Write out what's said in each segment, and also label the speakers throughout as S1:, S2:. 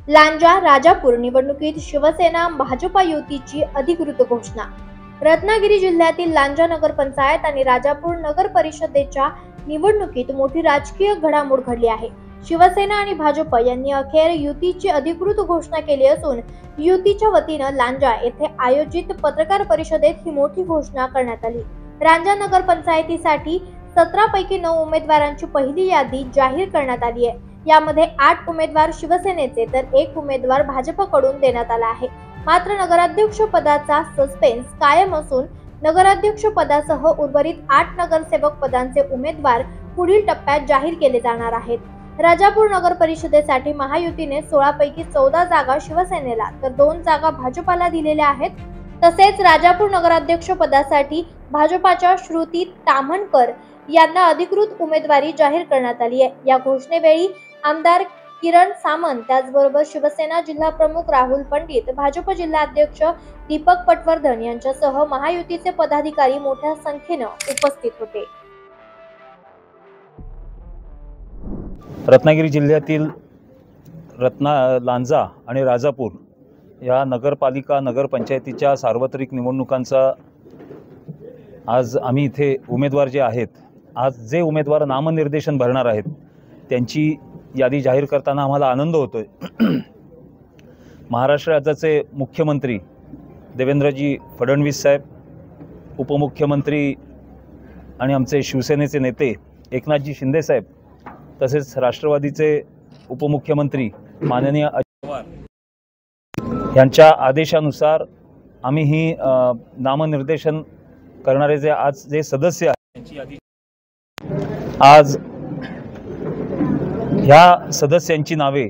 S1: लांजा राजापूर निवडणुकीत शिवसेना भाजपा युतीची अधिकृत घोषणा। रत्नागिरी जिल्ह्यातील लांजा नगर पंचायत आणि राजापूर नगर परिषदेच्या निवडणुकीत मोठी राजकीय घडामोड घडली आहे। शिवसेना आणि भाजप यांनी अखेर युतीची अधिकृत घोषणा केली असून युतीच्या वतीनं लांजा येथे आयोजित पत्रकार परिषदेत ही मोठी घोषणा करण्यात आली। लांजा नगर पंचायतीसाठी 17 पैकी 9 उमेदवारांची पहिली यादी जाहीर करण्यात आली आहे। यामध्ये 8 उमेदवार शिवसेनेचे तर 1 उमेदवार भाजपकडून देण्यात आला आहे। मात्र नगराध्यक्ष पदाचा सस्पेन्स कायम असून नगराध्यक्ष पदासह उर्वरित 8 नगरसेवक पदांचे उमेदवार पुढील टप्प्यात जाहीर केले जाणार आहेत। राजापूर नगर परिषदेसाठी महायुतीने 16 पैकी 14 जागा शिवसेनेला तर 2 जागा भाजपाला दिलेल्या आहेत। तसेच राजापूर नगराध्यक्ष पदासाठी भाजपाच्या श्रुती ताम्हणकर यांना अधिकृत उमेदवारी जाहीर करण्यात आली आहे। या घोषणेवेळी आमदार किरण सामंत, त्याचबरोबर शिवसेना जिल्हा प्रमुख राहुल पंडित, भाजप जिल्हाध्यक्ष दीपक पटवर्धन यांच्यासह महायुतीचे पदाधिकारी मोठ्या संख्येने उपस्थित होते।
S2: रत्नागिरी जिल्ह्यातील लांजा आणि राजापूर या नगरपालिका नगरपंचायतीच्या सार्वत्रिक निवडणुकांचा आज आम्ही इथे उमेदवार जे आहेत, आज जे उमेदवार नामनिर्देशन भरणार आहेत त्यांची यादी जाहीर करताना आम्हाला आनंद होतोय। महाराष्ट्र राज्याचे मुख्यमंत्री देवेंद्रजी फडणवीस साहेब, उपमुख्यमंत्री आणि आमचे शिवसेनेचे नेते एकनाथजी शिंदे साहेब, तसेच राष्ट्रवादीचे उपमुख्यमंत्री माननीय अजित पवार यांच्या आदेशानुसार आम्ही ही नामनिर्देशन करणारे जे सदस्य आहेत त्यांची यादी आज ह्या सदस्यांची नावे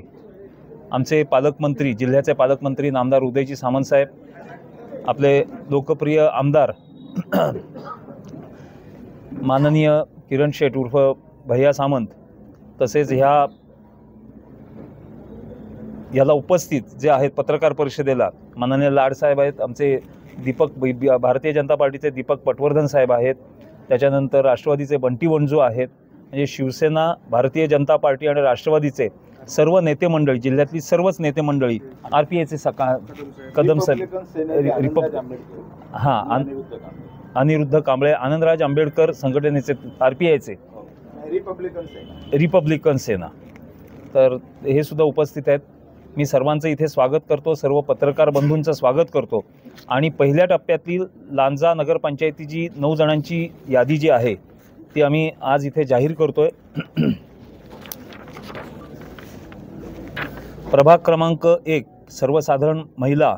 S2: आमचे पालकमंत्री, जिल्ह्याचे पालकमंत्री नामदार उदयजी सामंत साहेब, आपले लोकप्रिय आमदार माननीय किरण शेठ उर्फ भैया सामंत, तसेच याला उपस्थित जे आहेत पत्रकार परिषदेला माननीय लाडसाहेब आहेत, आमचे भारतीय जनता पार्टीचे दीपक पटवर्धन साहेब आहेत, त्याच्यानंतर राष्ट्रवादीचे बंटी वंजू आहेत। म्हणजे शिवसेना, भारतीय जनता पार्टी आणि राष्ट्रवादीचे सर्व नेते मंडळी, जिल्ह्यातली सर्वच नेते मंडळी, RPIचे कदम साहेब, अनिरुद्ध कांबळे, आनंदराज आंबेडकर संघटनेचे RPIचे रिपब्लिकन सेना, तर हे सुद्धा उपस्थित आहेत। मी सर्वांचं इथे स्वागत करतो, सर्व पत्रकार बंधूंचं स्वागत करतो आणि पहिल्या टप्प्यातील लांजा नगरपंचायतीची 9 जणांची यादी जी आहे ती आम्ही आज इथे जाहीर करतोय। प्रभाग क्रमांक 1 सर्वसाधारण महिला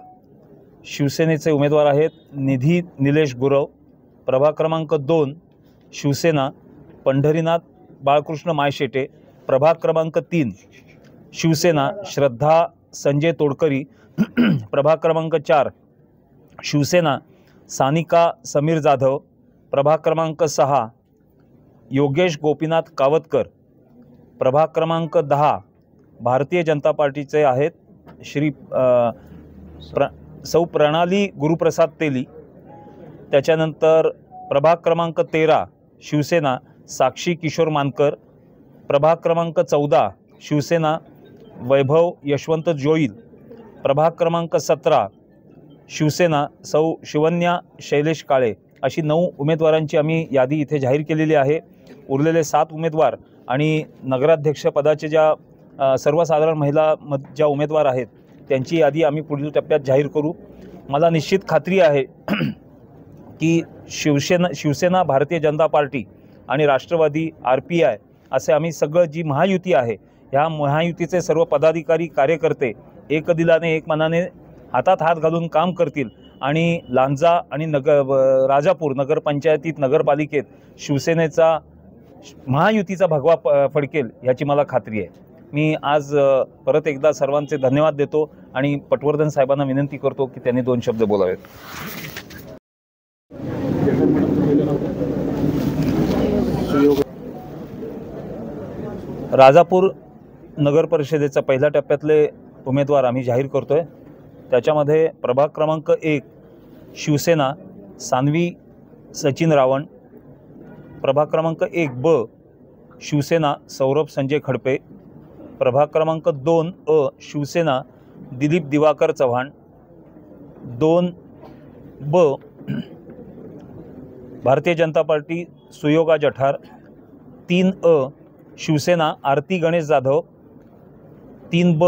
S2: शिवसेनेचे उमेदवार आहेत निधी निलेश गुरव। प्रभाग क्रमांक 2 शिवसेना पंढरीनाथ बाळकृष्ण मायशेटे। प्रभाग क्रमांक 3 शिवसेना श्रद्धा संजय तोडकरी। प्रभाग क्रमांक 4 शिवसेना सानिका समीर जाधव। प्रभाग क्रमांक 6 योगेश गोपीनाथ कावतकर। प्रभाग क्रमांक 10 भारतीय जनता पार्टीचे आहेत श्री सौ प्रणाली गुरुप्रसाद तेली। त्याच्यानंतर प्रभाग क्रमांक 13 शिवसेना साक्षी किशोर मानकर। प्रभाग क्रमांक 14 शिवसेना वैभव यशवंत जोईल। प्रभाग क्रमांक 17 शिवसेना सौ शिवन्या शैलेश काळे। अशी 9 उमेदवारांची आम्ही यादी इथे जाहीर केलेली आहे। उरलेले 7 उमेदवार आणि नगराध्यक्ष पदाचे ज्या सर्वसाधारण महिला ज्या उमेदवार आहेत त्यांची यादी आम्ही पुढील टप्प्यात जाहीर करू। मला निश्चित खात्री आहे की शिवसेना भारतीय जनता पार्टी आणि राष्ट्रवादी RPI असे आम्ही सगळं जी महायुती आहे ह्या महायुतीचे सर्व पदाधिकारी कार्यकर्ते एक दिलाने एक मनाने हातात हात घालून काम करतील आणि लांजा आणि राजापूर नगरपंचायतीत नगरपालिकेत शिवसेनेचा महायुतीचा भगवा फडकेल याची मला खात्री आहे। मी आज परत एकदा सर्वांचे धन्यवाद देतो आणि पटवर्धन साहेबांना विनंती करतो की त्यांनी 2 शब्द बोलावेत। राजापूर नगर परिषदेचा पहिल्या टप्प्यातले उमेदवार आम्ही जाहीर करतोय। त्याच्यामध्ये प्रभाग क्रमांक 1 शिवसेना सानवी सचिन रावण। प्रभाग क्रमांक 1 ब शिवसेना सौरभ संजय खडपे। प्रभाग क्रमांक 2 अ शिवसेना दिलीप दिवाकर चव्हाण, 2 ब भारतीय जनता पार्टी सुयोगा जठार, 3 अ शिवसेना आरती गणेश जाधव, 3 ब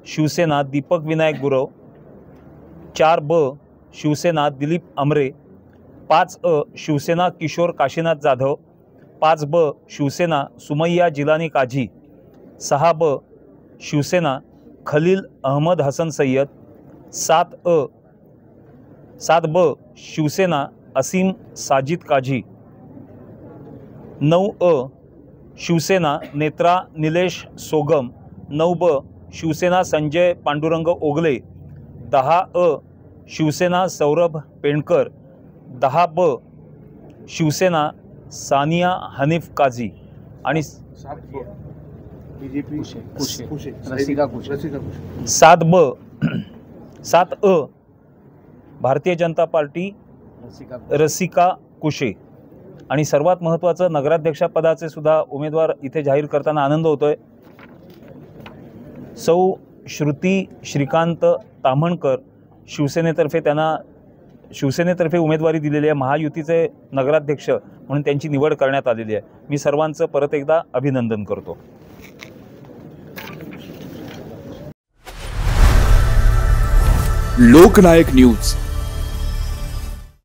S2: शिवसेना दीपक विनायक गुरव, 4 ब शिवसेना दिलीप अमरे, 5 अ शिवसेना किशोर काशीनाथ जाधव, 5 ब शिवसेना सुमैया जिलानी काझी, 6 ब शिवसेना खलील अहमद हसन सय्यद, 7 ब शिवसेना असीम साजिद काझी, 9 अ शिवसेना नेत्रा निलेश सोगम, 9 ब शिवसेना संजय पांडुरंग ओगले, 10 अ शिवसेना सौरभ पेंडकर, 10 ब शिवसेना सानिया हनीफ काझी आणि 7 अ भारतीय जनता पार्टी रसिका कुशे। आणि सर्वात महत्त्वाचं, नगराध्यक्षपदाचे सुद्धा उमेदवार इथे जाहीर करताना आनंद होतोय। सौ श्रुती श्रीकांत ताम्हणकर शिवसेनेतर्फे उमेदवारी दिलेली आहे। महायुतीचे नगराध्यक्ष म्हणून त्यांची निवड करण्यात आलेली आहे। मी सर्वांचं परत एकदा अभिनंदन करतो।
S3: लोकनायक न्यूज